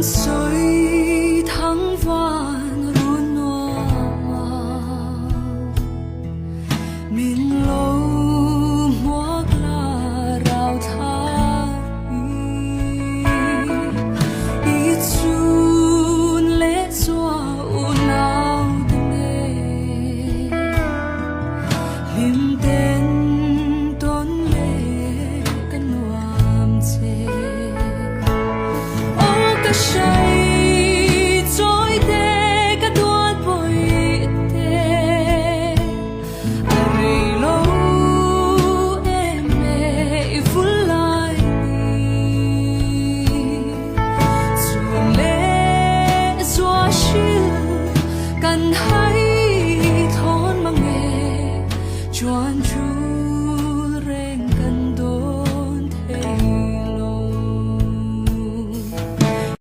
水淌弯润我，面露莫拉绕他一尊烈作无脑的泪，林den don le kan nuam che o ka shai